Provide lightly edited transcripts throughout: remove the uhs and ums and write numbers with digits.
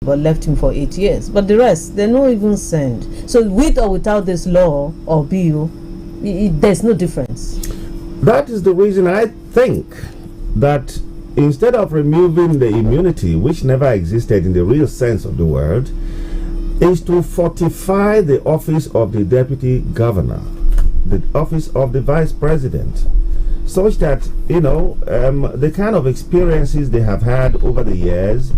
but left him for 8 years. But the rest, they're not even sent. So with or without this law or bill, there's no difference. That is the reason I think that instead of removing the immunity, which never existed in the real sense of the word, is to fortify the office of the deputy governor, the office of the vice president, such that, the kind of experiences they have had over the years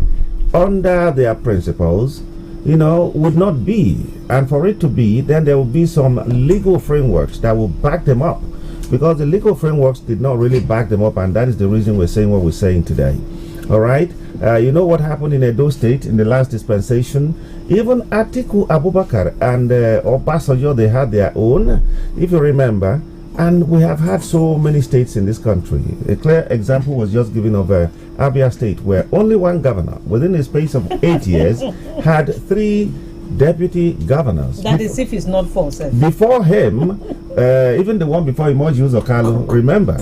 under their principles, would not be. And for it to be, then there will be some legal frameworks that will back them up, because the legal frameworks did not really back them up, and that is the reason we're saying what we're saying today. All right? You know what happened in Edo State in the last dispensation? Even Atiku Abubakar and Obasanjo, they had their own, if you remember. And we have had so many states in this country. A clear example was just given of Abia State, where only one governor, within a space of 8 years, had 3 deputy governors. That is if it's not false. Before him, even the one before Imoji Okalu, remember,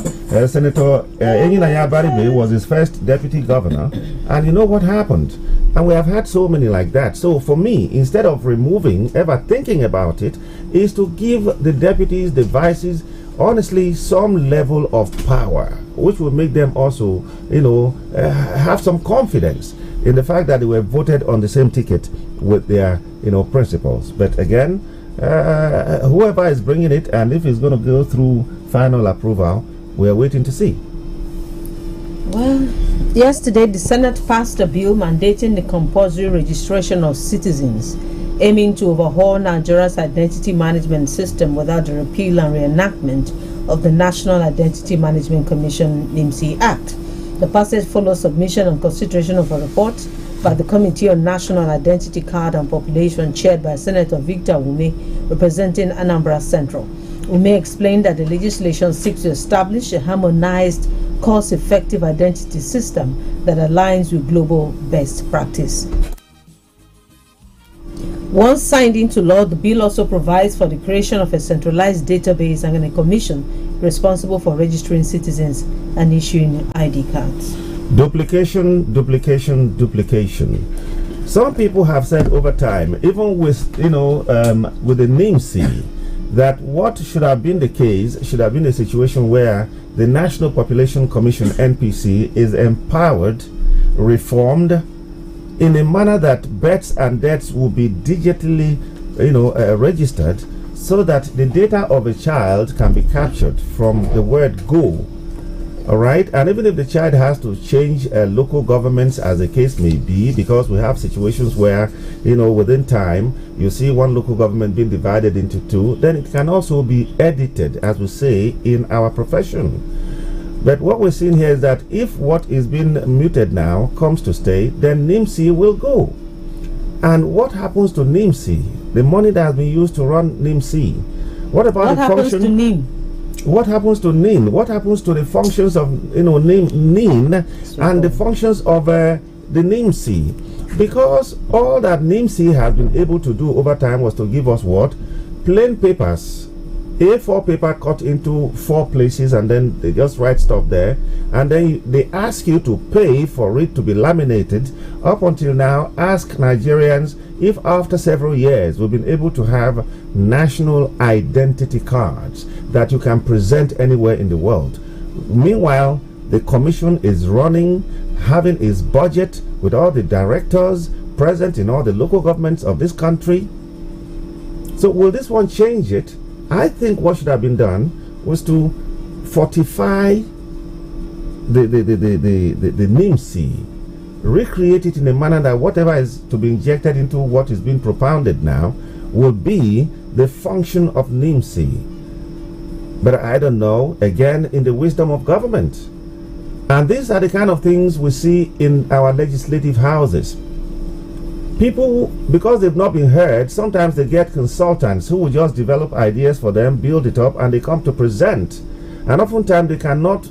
Senator Enyinaya Baribe was his first deputy governor. And you know what happened? And we have had so many like that. So for me, instead of removing, ever thinking about it, is to give the deputies, the vices, honestly, some level of power, which will make them also, have some confidence in the fact that they were voted on the same ticket with their, principles. But again, whoever is bringing it, and if it's going to go through final approval, we are waiting to see. Well, yesterday the Senate passed a bill mandating the compulsory registration of citizens, aiming to overhaul Nigeria's identity management system without the repeal and reenactment of the National Identity Management Commission NIMC Act. The passage follows submission and consideration of a report by the Committee on National Identity Card and Population, chaired by Senator Victor Ume, representing Anambra Central. Ume explained that the legislation seeks to establish a harmonized, cost-effective identity system that aligns with global best practice. Once signed into law, the bill also provides for the creation of a centralized database and a commission responsible for registering citizens and issuing ID cards. Duplication. Some people have said over time, even with with the NIMC, that what should have been the case should have been a situation where the National Population Commission (NPC) is empowered, reformed, in a manner that births and deaths will be digitally, registered, so that the data of a child can be captured from the word go. All right, and even if the child has to change local governments, as the case may be, because we have situations where, within time, you see one local government being divided into 2, then it can also be edited, as we say in our profession. But what we're seeing here is that if what is being muted now comes to stay, then NIMC will go. And what happens to NIMC? The money that has been used to run NIMC. What about the function? To NIM? What happens to NIN? What happens to the functions of NIN and the functions of the NIMC? Because all that NIMC has been able to do over time was to give us what? Plain papers. A4 paper cut into 4 places, and then they just write stuff there, and then they ask you to pay for it to be laminated. Up until now, ask Nigerians if after several years we've been able to have national identity cards that you can present anywhere in the world. Meanwhile, the commission is running, having its budget with all the directors present in all the local governments of this country. So will this one change it? I think what should have been done was to fortify the NIMC, recreate it in a manner that whatever is to be injected into what is being propounded now will be the function of NIMC. But I don't know, again, in the wisdom of government. And these are the kind of things we see in our legislative houses. People, because they've not been heard, sometimes they get consultants who will just develop ideas for them, build it up, and they come to present. And oftentimes they cannot,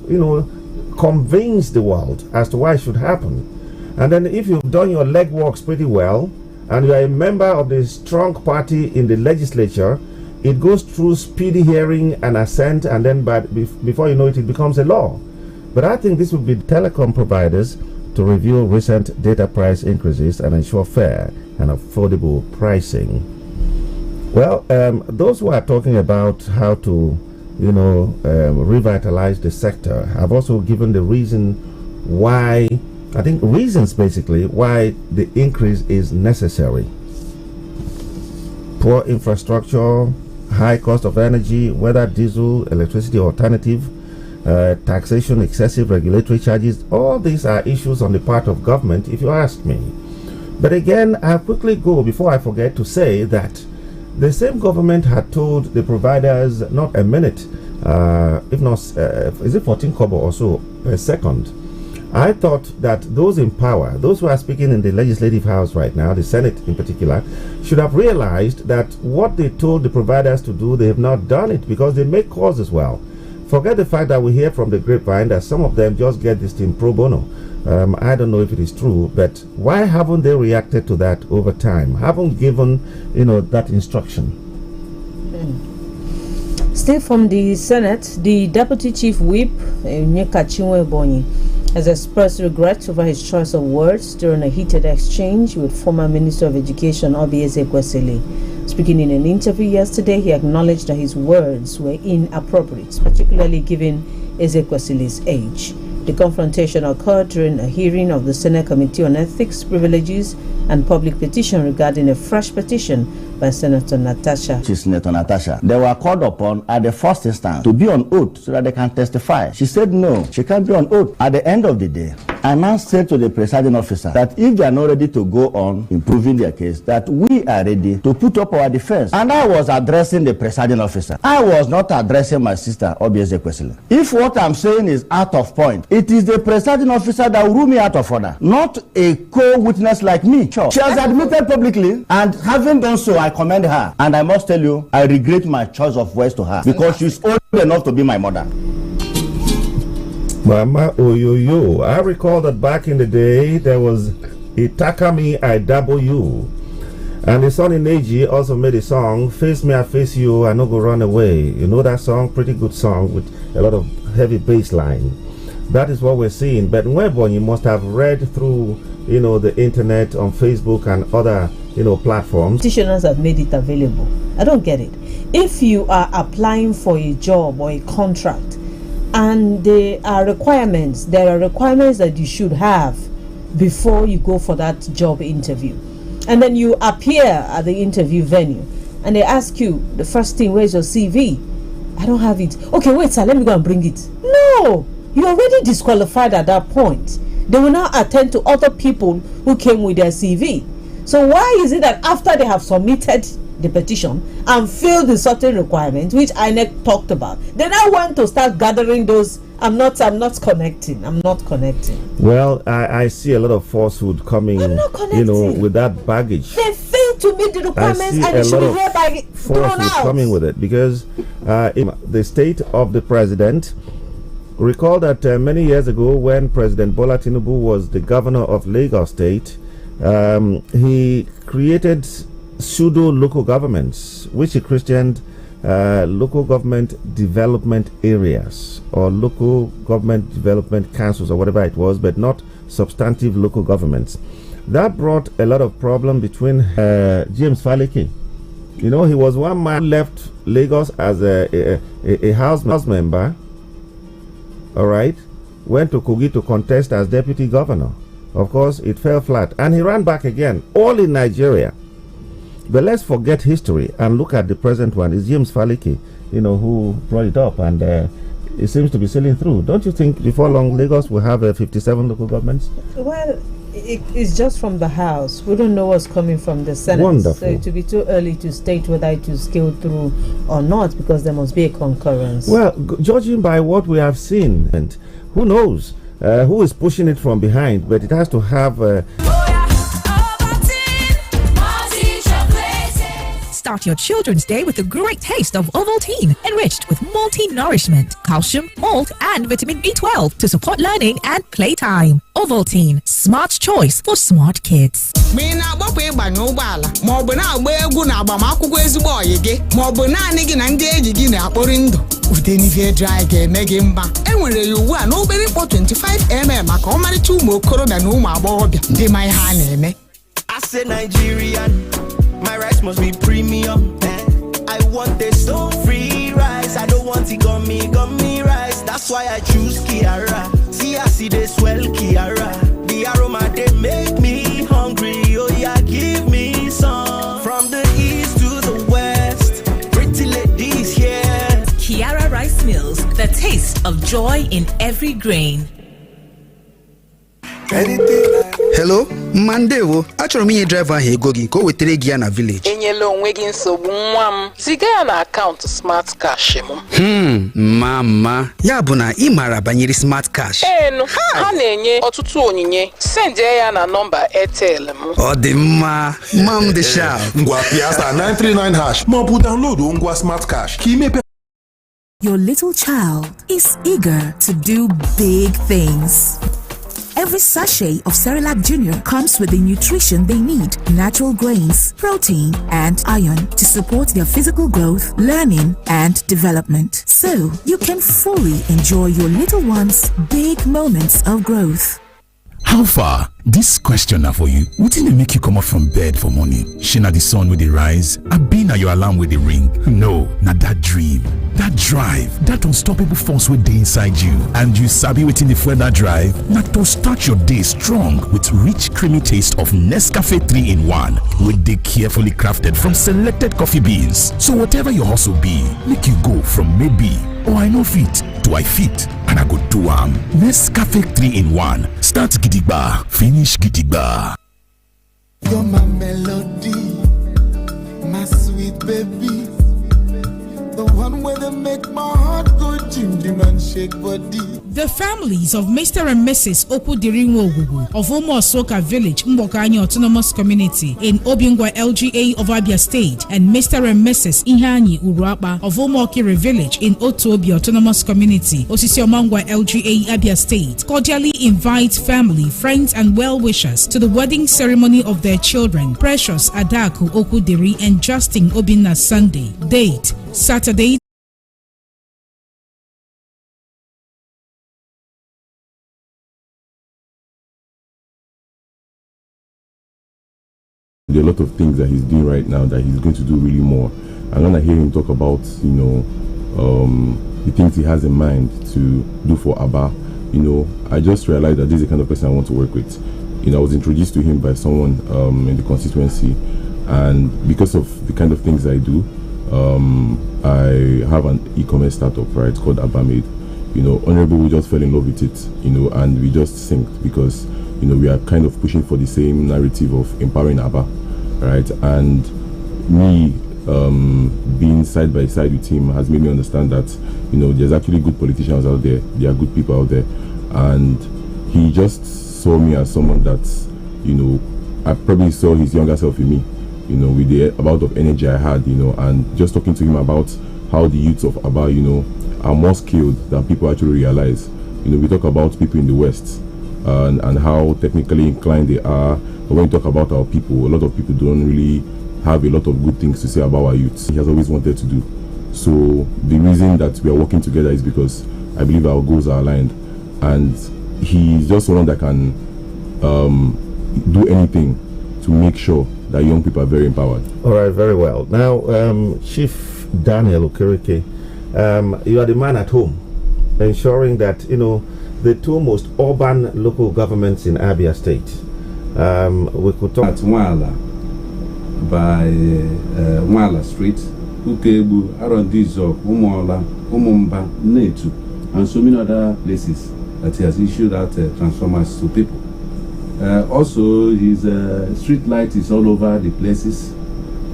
convince the world as to why it should happen. And then if you've done your legworks pretty well, and you are a member of the strong party in the legislature, it goes through speedy hearing and assent, and then before you know it, it becomes a law. But I think this would be telecom providers to review recent data price increases and ensure fair and affordable pricing. Well, those who are talking about how to, revitalize the sector have also given the reason why, I think reasons basically why the increase is necessary. Poor infrastructure, high cost of energy, whether diesel, electricity alternative, taxation, excessive regulatory charges, all these are issues on the part of government, if you ask me. But again, I'll quickly go, before I forget, to say that the same government had told the providers not a minute, if not, is it 14 kobo or so per second? I thought that those in power, those who are speaking in the legislative house right now, the Senate in particular, should have realized that what they told the providers to do, they have not done it, because they make calls as well. Forget the fact that we hear from the grapevine that some of them just get this thing pro bono. I don't know if it is true, but why haven't they reacted to that over time? Haven't given, that instruction? Still from the Senate, the Deputy Chief Whip, Onyeka Chinwe-Ebonyi, has expressed regret over his choice of words during a heated exchange with former Minister of Education Oby Ezekwesili. Speaking in an interview yesterday, he acknowledged that his words were inappropriate, particularly given Ezekwesili's age. The confrontation occurred during a hearing of the Senate Committee on Ethics, Privileges and Public Petition regarding a fresh petition by Senator Natasha. Senator Natasha. They were called upon at the first instance to be on oath so that they can testify. She said no, she can't be on oath. At the end of the day, I now said to the presiding officer that if they are not ready to go on improving their case, that we are ready to put up our defense. And I was addressing the presiding officer. I was not addressing my sister, Oby Ezekwesili. If what I'm saying is out of point, it is the presiding officer that will rule me out of order, not a co-witness like me. Sure. She has admitted publicly, and having done so, I commend her. And I must tell you, I regret my choice of words to her, because she's old enough to be my mother. Mama Oyoyo. I recall that back in the day, there was Itakami I Double You. And the son in Neji also made a song, Face Me, I Face You, I No Go Run Away. You know that song? Pretty good song with a lot of heavy bass line. That is what we're seeing. But Nwebonyi, you must have read through, the internet on Facebook and other, platforms. Petitioners have made it available. I don't get it. If you are applying for a job or a contract, and there are requirements that you should have before you go for that job interview, and then you appear at the interview venue and they ask you the first thing, where's your CV? I don't have it. Okay, wait, sir, let me go and bring it. No, you're already disqualified at that point. They will now attend to other people who came with their CV. So why is it that after they have submitted the petition and filled the certain requirements which INEC talked about, they now want to start gathering those? I'm not connecting. Well, I see a lot of falsehood coming, with that baggage. They fail to meet the requirements and it should be hereby thrown out. Coming with it, because in the state of the president, recall that many years ago when President Bola Tinubu was the governor of Lagos State, he created pseudo local governments, which he christened local government development areas or local government development councils or whatever it was, but not substantive local governments. That brought a lot of problem between James Faleke. He was one man who left Lagos as a house member, all right, went to Kogi to contest as deputy governor. Of course, it fell flat, and he ran back again, all in Nigeria. But let's forget history and look at the present one. It's James Faleke, who brought it up, and it seems to be sailing through. Don't you think before long Lagos will have 57 local governments? Well, it's just from the House. We don't know what's coming from the Senate. Wonderful. So it will be too early to state whether it will scale through or not, because there must be a concurrence. Well, judging by what we have seen, and who knows who is pushing it from behind, but it has to have Start your children's day with a great taste of Ovaltine, enriched with multi-nourishment, calcium, malt, and vitamin B12 to support learning and playtime. Ovaltine, smart choice for smart kids. Udenivie dry ga-emege mma. Enwere ya ugbu a n'obere mkpọ 25mm maka ọmarịcha ụmụ okorobịa na ụmụ agbọghọbịa ndị ma ihe a na-eme. I say Nigerian, my rice must be premium. I want the stone-free rice. I don't want it gummy rice. That's why I choose Kiara. See, I see they swell Kiara. The aroma they make me hungry. Oh yeah, give me some. From the east to the west, pretty ladies here. Kiara Rice Mills, the taste of joy in every grain. Hello, Mandewo. Achọrọ m inye driver ahụ ego gị ka o wetere gị ya na village. Enyela onwe gị nsogbu nwa m. Ziga ya na akaụntụ Smart Cash m. Mama. Ya bụ na ị maara banyere Smart Cash. Enu, ha na-enye ọtụtụ onyinye. Send ya na nọmba Airtel m. Ọ dị mma. Mam dị sharp. Ngwa Piazza 939# ma ọ bụ download ngwa Smart Cash ka imepe. Your little child is eager to do big things. Every sachet of Cerelac Junior comes with the nutrition they need, natural grains, protein, and iron to support their physical growth, learning, and development. So you can fully enjoy your little one's big moments of growth. How far? This question now for you. Wouldn't they make you come up from bed for morning? Shina the sun with the rise? I been at your alarm with the ring? No, not that dream. That drive, that unstoppable force with the inside you. And you sabi within the further drive, not to start your day strong with rich creamy taste of Nescafe 3-in-1 with the carefully crafted from selected coffee beans. So whatever your hustle be, make you go from maybe, oh I know fit, to I fit, and I go do Nescafe 3-in-1. Start gidigba, finish gidigba. You're my melody, my sweet baby. The one where they make my heart go jim jim and shake body. The families of Mr. and Mrs. Okudirinwogugu of Omosoka Village, Mbokanyi Autonomous Community in Obingwa LGA of Abia State, and Mr. and Mrs. Ihani Uruapa of Omokire Village in Otobi Autonomous Community, Osisiomangwa LGA Abia State, cordially invite family, friends, and well-wishers to the wedding ceremony of their children, Precious Adaku Okudiri and Justin Obinna Sunday. Date, Saturday, There are a lot of things that he's doing right now that he's going to do really more. And when I hear him talk about, the things he has in mind to do for Abba, I just realized that this is the kind of person I want to work with. I was introduced to him by someone in the constituency, and because of the kind of things I do, I have an e-commerce startup, right, called AbbaMade. Honorable, we just fell in love with it, and we just synced because, we are kind of pushing for the same narrative of empowering Abba, right? And me being side by side with him has made me understand that, there's actually good politicians out there, there are good people out there, and he just saw me as someone that, I probably saw his younger self in me, with the amount of energy I had, and just talking to him about how the youths of Abba, are more skilled than people actually realize. We talk about people in the West and how technically inclined they are, but when we talk about our people, a lot of people don't really have a lot of good things to say about our youths. He has always wanted to do. So the reason that we are working together is because I believe our goals are aligned, and he's just someone that can do anything to make sure that young people are very empowered. All right, very well. Now, Chief Daniel Okereke, you are the man at home, ensuring that, the two most urban local governments in Abia State. We could talk at Mwala by Mwala Street, Ukebu, Arondizok, Umola, Umumba, Netu, and so many other places that he has issued out transformers to people. Also, his street light is all over the places.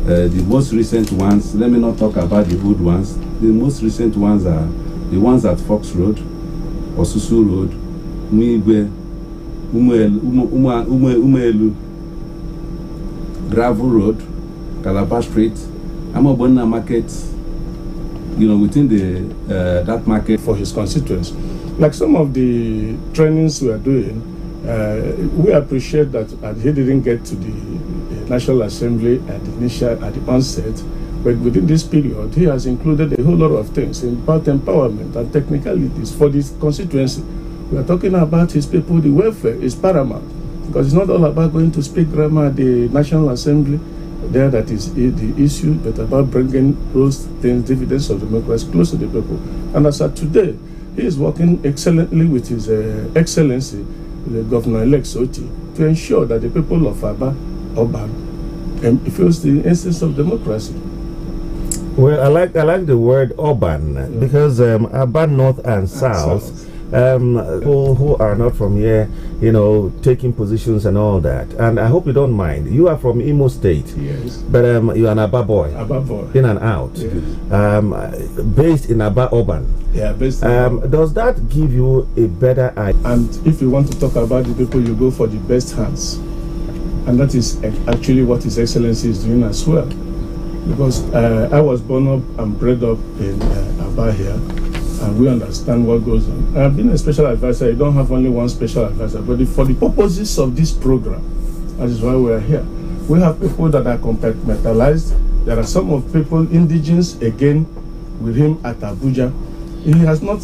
The most recent ones, let me not talk about the old ones. The most recent ones are the ones at Fox Road, Osusu Road, Mwigwe, Umelu, Gravel Road, Calabar Street, Amobona Market, within the that market. For his constituents. Like some of the trainings we are doing, we appreciate that he didn't get to the National Assembly at the onset, But within this period, he has included a whole lot of things about empowerment and technicalities for this constituency. We are talking about his people. The welfare is paramount, because it's not all about going to speak grammar at the National Assembly. There, that is the issue, but about bringing those things, dividends of democracy, close to the people. And as of today, he is working excellently with His Excellency, the Governor-elect Soti, to ensure that the people of Aba, Oban, feels the essence of democracy. Well, I like the word urban, because Aba North and South, people who are not from here, taking positions and all that. And I hope you don't mind. You are from Imo State, yes, but you're an Aba boy, in and out, yes. Based in Aba Urban. Yeah, based does that give you a better idea? And if you want to talk about the people, you go for the best hands, and that is actually what His Excellency is doing as well. Because I was born up and bred up in Aba here, and we understand what goes on. I've been a special advisor. You don't have only one special advisor, but for the purposes of this program, that is why we are here. We have people that are compartmentalized. There are some of people indigenous again with him at Abuja. He has not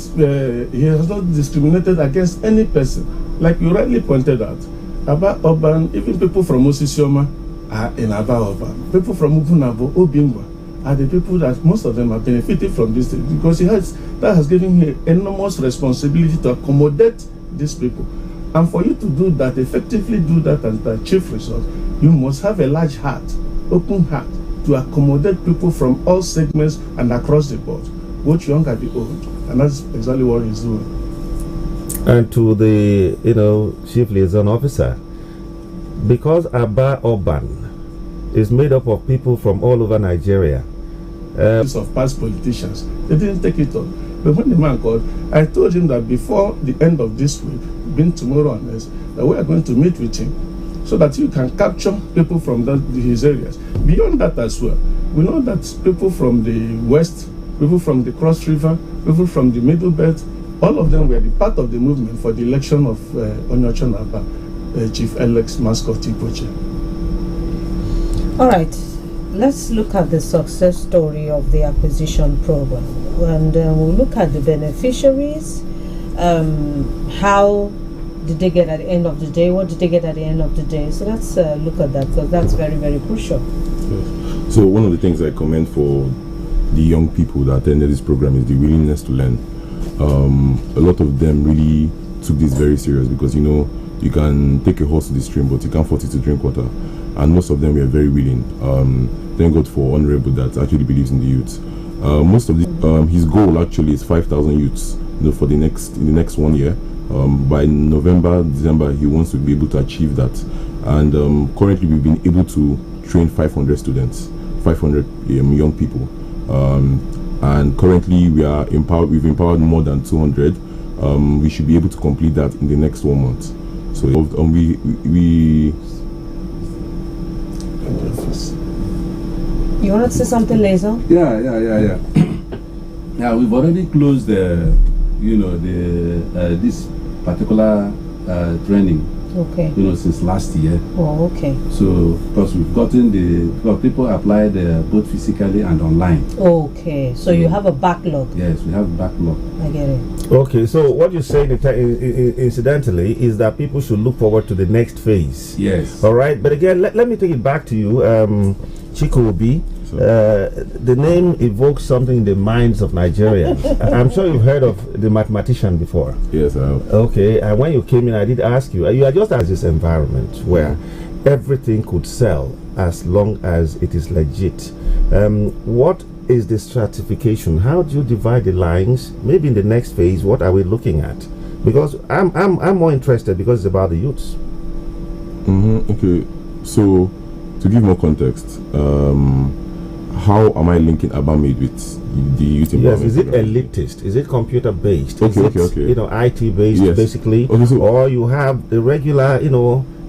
discriminated against any person. Like you rightly pointed out, Aba Urban, even people from Osisioma are in Aba Urban. People from Ubunabo, Obingwa, are the people that most of them have benefited from this thing, because that has given him enormous responsibility to accommodate these people. And for you to do that, effectively do that and achieve results, you must have a large heart, open heart, to accommodate people from all segments and across the board, both young and the old. And that's exactly what he's doing. And to the chief liaison officer, because Aba Urban is made up of people from all over Nigeria. Of past politicians, they didn't take it on. But when the man called, I told him that before the end of this week, being tomorrow and next, that we are going to meet with him, so that you can capture people from his areas. Beyond that as well, we know that people from the west, people from the Cross River, people from the Middle Belt, all of them were the part of the movement for the election of Onyocha Naba, Chief Alex Mascot Ipoche. All right, let's look at the success story of the acquisition program, and we'll look at the beneficiaries. How did they get at the end of the day? What did they get at the end of the day? So let's look at that, because that's very, very crucial. Yes. So one of the things I commend for the young people that attended this program is the willingness to learn. A lot of them really took this very serious, because you can take a horse to the stream, but you can't force it to drink water. And most of them were very willing. Thank God for Honorable that actually believes in the youth. Most of his goal actually is 5,000 youths, for in the next 1 year. By November, December, he wants to be able to achieve that. And currently, we've been able to train 500 students, 500 young people. And currently, we've empowered more than 200. We should be able to complete that in the next 1 month. So You want to say something, Laser? Yeah. Yeah, we've already closed this particular training. Okay. Since last year. Oh, okay. So, because we've gotten people applied both physically and online. Okay, so you have a backlog. Yes, we have a backlog. I get it. Okay, so what you're saying incidentally is that people should look forward to the next phase. Yes. All right, but again, let me take it back to you, Chikobi. The name evokes something in the minds of Nigerians. I'm sure you've heard of the mathematician before. Yes, I have. Okay, and when you came in, I did ask you, you are just as this environment where everything could sell as long as it is legit. What is the stratification? How do you divide the lines? Maybe in the next phase, what are we looking at? Because I'm more interested, because it's about the youths. Okay, so to give more context, how am I linking Abamid with the youth empowerment? Yes, is it elitist? Is it computer based? Okay, is it, IT based, yes, basically? Okay, so or you have the regular,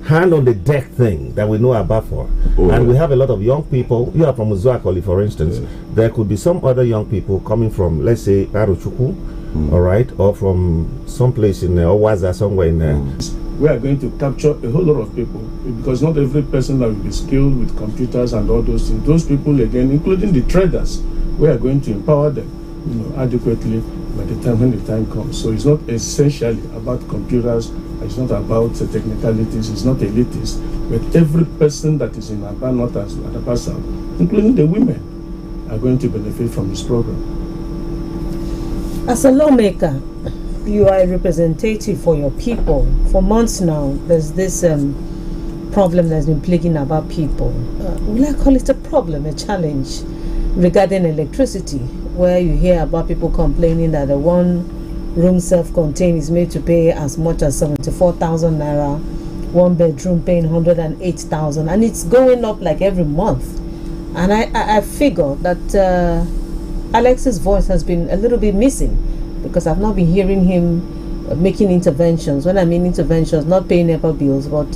hand on the deck thing that we know about for. And we have a lot of young people. You are from Uzuakoli, for instance. Yes. There could be some other young people coming from, let's say, Aruchuku, all right, or from someplace in Owaza, somewhere in there. we are going to capture a whole lot of people, because not every person that will be skilled with computers and all those things. Those people, again, including the traders, we are going to empower them, adequately by the time when the time comes. So it's not essentially about computers. It's not about technicalities. It's not elitist. But every person that is in Aba North and Aba South, including the women, are going to benefit from this program. As a lawmaker, you are a representative for your people. For months now, there's this problem that's been plaguing about people. Will I call it a problem, a challenge regarding electricity, where you hear about people complaining that the one-room self-contained is made to pay as much as 74,000 naira, one bedroom paying 108,000, and it's going up like every month. And I figure that Alex's voice has been a little bit missing, because I've not been hearing him making interventions. When I mean interventions, not paying NEPA bills, but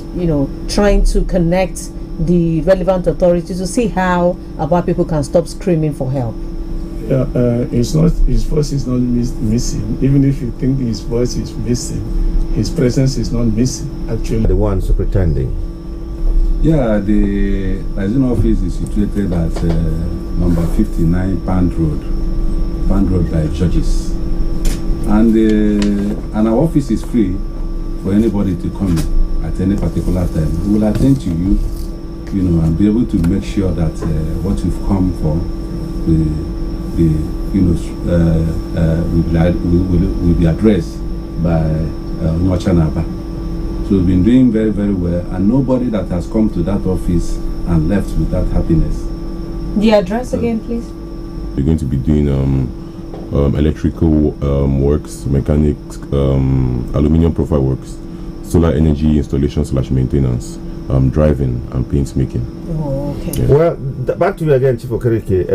trying to connect the relevant authorities to see how Aba people can stop screaming for help. Yeah, it's not, his voice is not missing. Even if you think his voice is missing, his presence is not missing, actually. The ones pretending. Yeah, the liaison office is situated at number 59 Pand Road by Churches. And our office is free for anybody to come at any particular time. We will attend to you, and be able to make sure that what you've come for will be addressed by Nwachanaba. So we've been doing very, very well, and nobody that has come to that office and left with that happiness. The address again, please. We're going to be doing electrical works, mechanics, aluminium profile works, solar energy installation / maintenance, driving and paint making. Oh, okay. Yeah. Well, back to you again, Chief Okereke.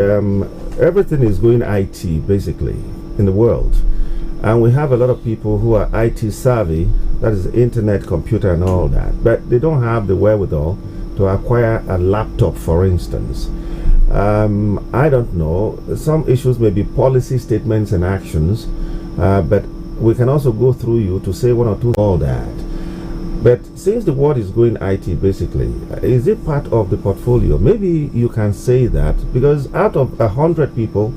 Everything is going IT basically in the world, and we have a lot of people who are IT savvy, that is internet, computer and all that, but they don't have the wherewithal to acquire a laptop, for instance. I don't know, some issues may be policy statements and actions, but we can also go through you to say one or two, all that. But since the world is going IT basically, is it part of the portfolio? Maybe you can say that, because out of 100 people,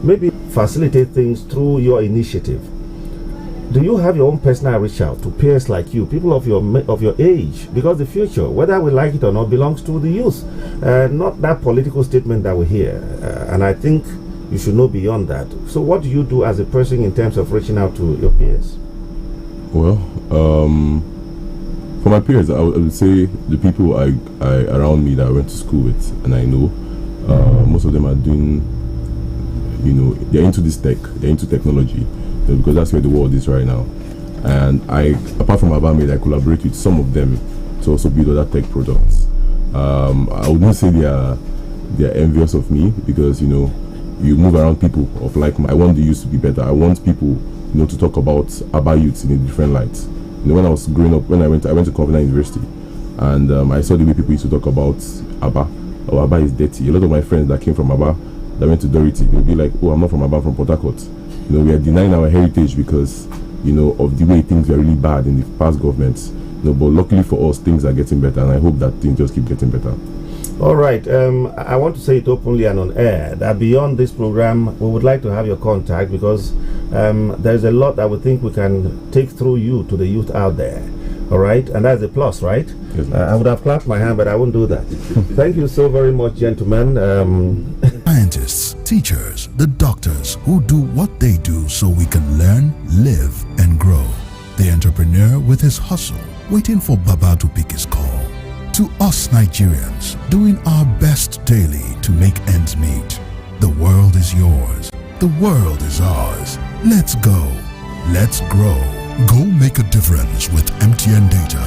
maybe facilitate things through your initiative. Do you have your own personal reach out to peers like you, people of your age? Because the future, whether we like it or not, belongs to the youth, not that political statement that we hear. And I think you should know beyond that. So what do you do as a person in terms of reaching out to your peers? Well, for my peers, I would say the people I around me that I went to school with and I know, most of them are doing, they're into this tech, they're into technology, because that's where the world is right now. And apart from Abamid, I collaborate with some of them to also build other tech products. I would not say they are envious of me, because you move around people of like I want the youth to be better. I want people to talk about Aba youths in a different light. When I was growing up, I went to Covenant University, and I saw the way people used to talk about Aba. Oh, Aba is dirty. A lot of my friends that came from Aba that went to Dority, they'll be like, oh, I'm not from Aba, I'm from Port Harcourt. We are denying our heritage because of the way things were really bad in the past governments. But luckily for us, things are getting better, and I hope that things just keep getting better. All right. I want to say it openly and on air that beyond this program, we would like to have your contact, because there's a lot that we think we can take through you to the youth out there. All right, and that's a plus, right? Yes, I would have clapped my hand, but I won't do that. Thank you so very much, gentlemen. Scientists, teachers, the doctors who do what they do so we can learn, live, and grow. The entrepreneur with his hustle, waiting for Baba to pick his call. To us Nigerians, doing our best daily to make ends meet. The world is yours. The world is ours. Let's go. Let's grow. Go make a difference with MTN Data.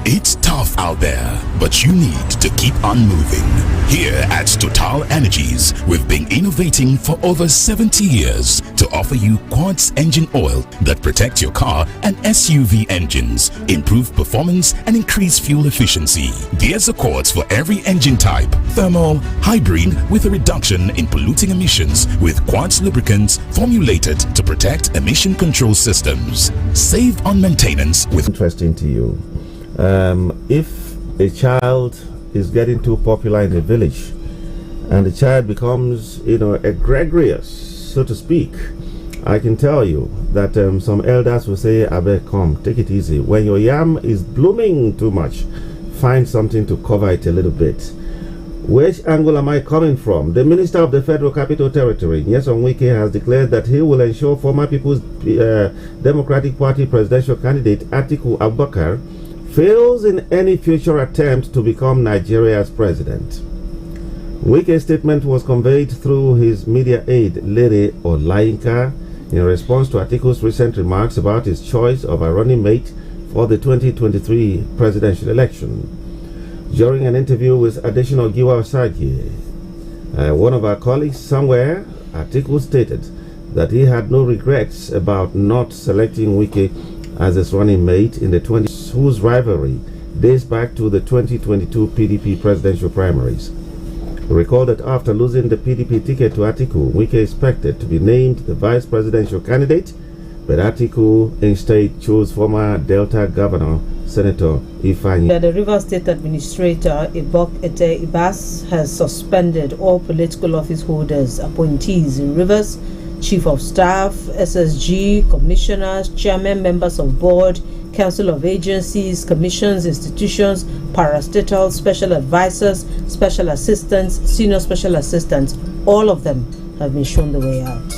It's tough out there, but you need to keep on moving. Here at Total Energies, we've been innovating for over 70 years to offer you Quartz engine oil that protects your car and SUV engines, improve performance and increase fuel efficiency. There's a Quartz for every engine type, thermal, hybrid, with a reduction in polluting emissions with Quartz lubricants formulated to protect emission control systems. Save on maintenance with... Interesting to you. If a child is getting too popular in a village and the child becomes, egregious, so to speak, I can tell you that some elders will say, Abeg, come, take it easy. When your yam is blooming too much, find something to cover it a little bit. Which angle am I coming from? The Minister of the Federal Capital Territory, Nyesom Wike, has declared that he will ensure former People's Democratic Party presidential candidate Atiku Abubakar fails in any future attempt to become Nigeria's president. Wike's statement was conveyed through his media aide, Lere Olayinka, in response to Atiku's recent remarks about his choice of a running mate for the 2023 presidential election. During an interview with Additional Giwa Osagi, one of our colleagues somewhere, Atiku stated that he had no regrets about not selecting Wike as his running mate in the 20s, whose rivalry dates back to the 2022 PDP presidential primaries. Recall that after losing the PDP ticket to Atiku, Wike expected to be named the vice presidential candidate, but Atiku instead chose former Delta Governor Senator Ifeanyi. The Rivers State Administrator Ibok Ete Ibas has suspended all political office holders, appointees in Rivers, Chief of Staff, SSG, Commissioners, Chairmen, Members of Board, Council of Agencies, Commissions, Institutions, Parastatal, Special Advisors, Special Assistants, Senior Special Assistants. All of them have been shown the way out.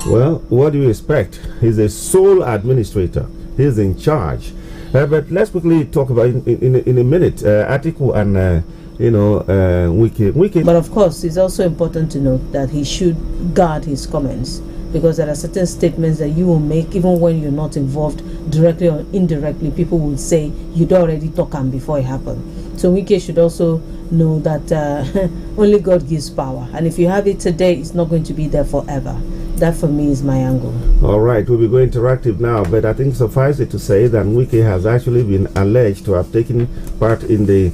Well, what do you expect? He's a sole administrator. He's in charge. But let's quickly talk about in a minute Atiku and Wike. But of course, it's also important to note that he should guard his comments, because there are certain statements that you will make even when you're not involved directly or indirectly. People will say you'd already talked on before it happened. So Wike should also know that only God gives power, and if you have it today, it's not going to be there forever. That for me is my angle. All right, we'll be going interactive now, but I think suffice it to say that Wike has actually been alleged to have taken part in the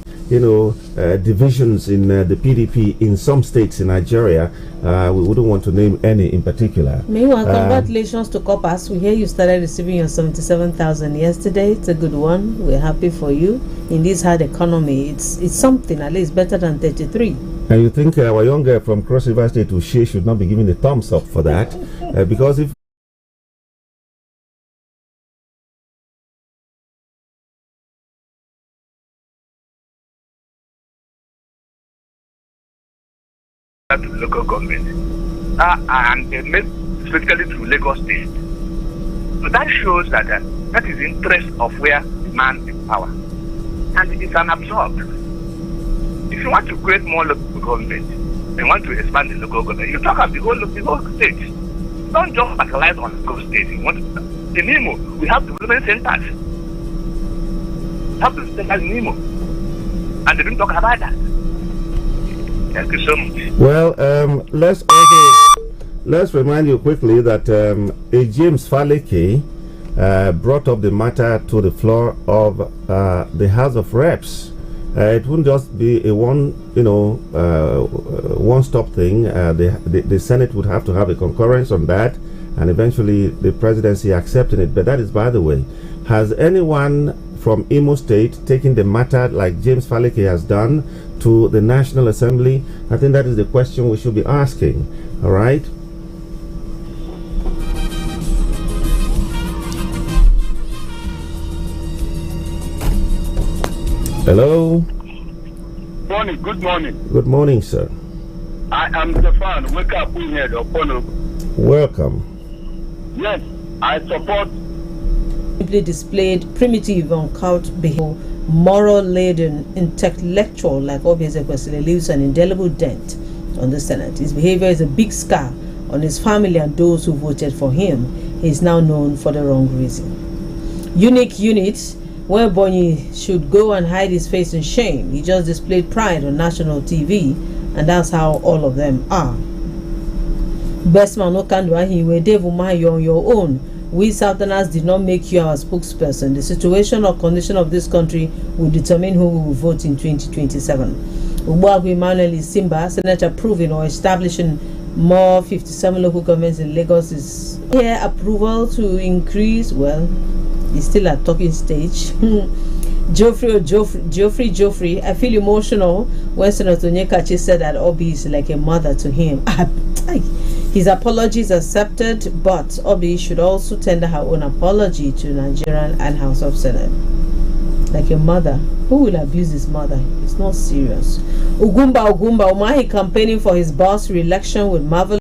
divisions in the PDP in some states in Nigeria. We wouldn't want to name any in particular. Meanwhile, congratulations to Kopas. We hear you started receiving your 77,000 yesterday. It's a good one. We're happy for you. In this hard economy, it's something, at least better than 33. And you think our young girl from Cross River State, Ushe, should not be given a thumbs up for that? Because if to local government and specifically to Lagos State. So that shows that that is the interest of where the man is power, and it's unabsorbed. If you want to create more local government and want to expand the local government, you talk about the whole state. Don't just focalize on local state. You want to, in Imo, we have development centers. Have the centers in Imo, and they don't talk about that. Thank you so much. Well, let's remind you quickly that a James Faleke brought up the matter to the floor of the House of Reps. It wouldn't just be a one-stop thing. The Senate would have to have a concurrence on that, and eventually the presidency accepting it. But that is by the way. Has anyone from Imo State taken the matter like James Faleke has done to the National Assembly? I think that is the question we should be asking. All right. Hello. Morning. Good morning. Good morning, sir. I am Stefan. Wake up, we head upon. Welcome. Yes, I support. Simply displayed primitive, uncouth behavior, moral laden, intellectual, like Obieze Kwesile, leaves an indelible dent on the Senate. His behavior is a big scar on his family and those who voted for him. He is now known for the wrong reason. Unique unit where Bonyi should go and hide his face in shame. He just displayed pride on national TV, and that's how all of them are. Best man no can do he were Dave Umahi on your own. We Southerners did not make you our spokesperson. The situation or condition of this country will determine who will vote in 2027. Ubuagu Emmanuel Simba, Senator approving or establishing more 57 local governments in Lagos is here. Approval to increase, well, he's still at talking stage. Geoffrey, I feel emotional when Senator Nyekachi said that Obi is like a mother to him. His apologies accepted, but Obi should also tender her own apology to Nigerian and House of Senate. Like a mother. Who will abuse his mother? It's not serious. Ugumba Umahi campaigning for his boss re-election with marvelous